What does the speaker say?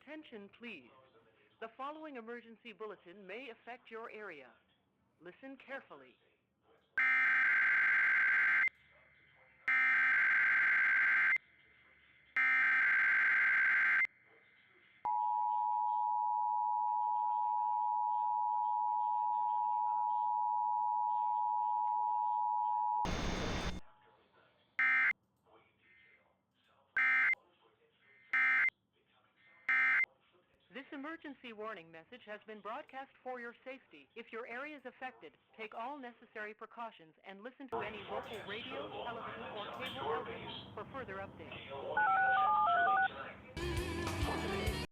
Attention, please. The following emergency bulletin may affect your area. Listen carefully. This emergency warning message has been broadcast for your safety. If your area is affected, take all necessary precautions and listen to any local radio, television, or cable outlets for further updates.